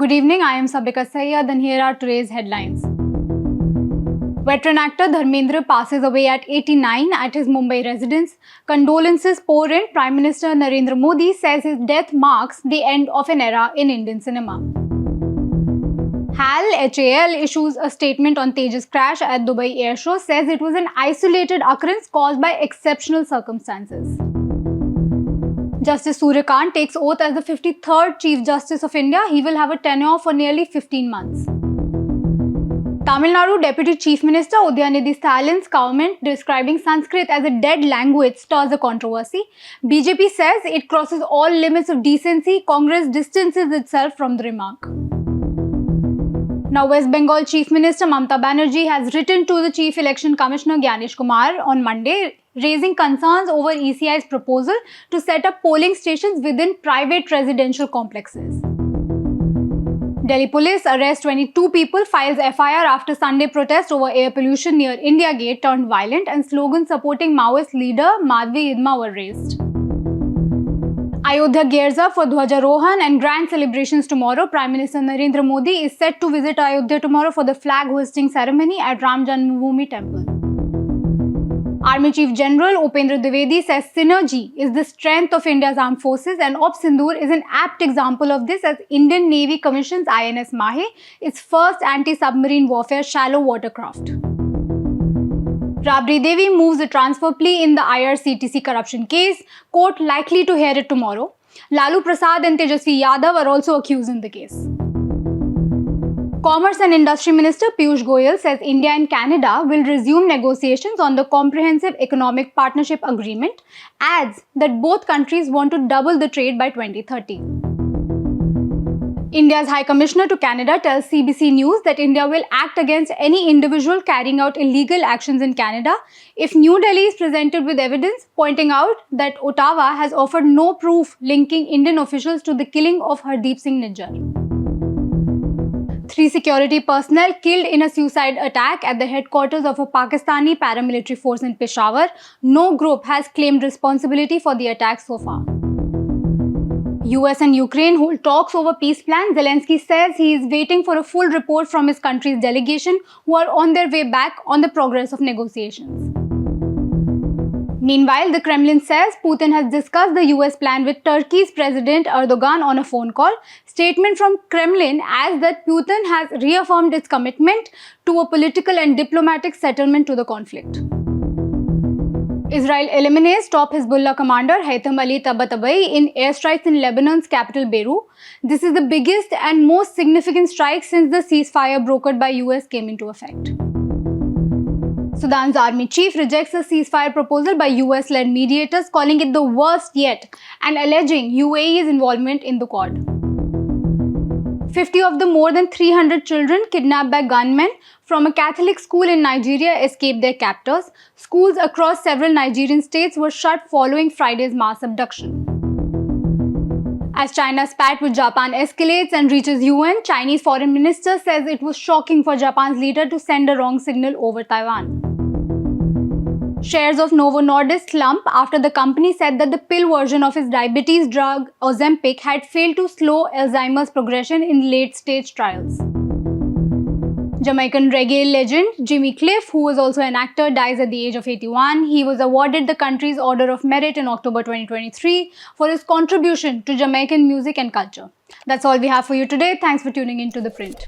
Good evening, I am Sabika Sayyad and here are today's headlines. Veteran actor Dharmendra passes away at 89 at his Mumbai residence. Condolences pour in. Prime Minister Narendra Modi says his death marks the end of an era in Indian cinema. HAL issues a statement on Tejas crash at Dubai Air Show, says it was an isolated occurrence caused by exceptional circumstances. Justice Surya Kant takes oath as the 53rd Chief Justice of India. He will have a tenure for nearly 15 months. Tamil Nadu Deputy Chief Minister Udayanithi Stalin's comment describing Sanskrit as a dead language stirs a controversy. BJP says it crosses all limits of decency. Congress distances itself from the remark. Now, West Bengal Chief Minister Mamata Banerjee has written to the Chief Election Commissioner Gyanesh Kumar on Monday, raising concerns over ECI's proposal to set up polling stations within private residential complexes. Delhi police arrests 22 people, files FIR after Sunday protest over air pollution near India Gate turned violent and slogans supporting Maoist leader Madhvi Idma were raised. Ayodhya gears up for Dhwajarohan and grand celebrations tomorrow. Prime Minister Narendra Modi is set to visit Ayodhya tomorrow for the flag hoisting ceremony at Ram Janmabhoomi Temple. Army Chief General Upendra Dwivedi says synergy is the strength of India's armed forces, and Operation Sindoor is an apt example of this as Indian Navy commissions INS Mahe, its first anti-submarine warfare shallow watercraft. Rabri Devi moves a transfer plea in the IRCTC corruption case. Court likely to hear it tomorrow. Lalu Prasad and Tejasvi Yadav are also accused in the case. Commerce and Industry Minister Piyush Goyal says India and Canada will resume negotiations on the Comprehensive Economic Partnership Agreement, adds that both countries want to double the trade by 2030. India's High Commissioner to Canada tells CBC News that India will act against any individual carrying out illegal actions in Canada if New Delhi is presented with evidence, pointing out that Ottawa has offered no proof linking Indian officials to the killing of Hardeep Singh Nijjar. 3 security personnel killed in a suicide attack at the headquarters of a Pakistani paramilitary force in Peshawar. No group has claimed responsibility for the attack so far. US and Ukraine hold talks over peace plan. Zelensky says he is waiting for a full report from his country's delegation, who are on their way back on the progress of negotiations. Meanwhile, the Kremlin says Putin has discussed the US plan with Turkey's President Erdogan on a phone call. Statement from Kremlin adds that Putin has reaffirmed its commitment to a political and diplomatic settlement to the conflict. Israel eliminates top Hezbollah commander Haytham Ali Tabatabai in airstrikes in Lebanon's capital Beirut. This is the biggest and most significant strike since the ceasefire brokered by US came into effect. Sudan's army chief rejects a ceasefire proposal by US-led mediators, calling it the worst yet and alleging UAE's involvement in the Quad. 50 of the more than 300 children kidnapped by gunmen from a Catholic school in Nigeria escaped their captors. Schools across several Nigerian states were shut following Friday's mass abduction. As China's spat with Japan escalates and reaches UN, Chinese foreign minister says it was shocking for Japan's leader to send a wrong signal over Taiwan. Shares of Novo Nordisk slump after the company said that the pill version of its diabetes drug Ozempic had failed to slow Alzheimer's progression in late-stage trials. Jamaican reggae legend Jimmy Cliff, who was also an actor, dies at the age of 81. He was awarded the country's Order of Merit in October 2023 for his contribution to Jamaican music and culture. That's all we have for you today. Thanks for tuning in to The Print.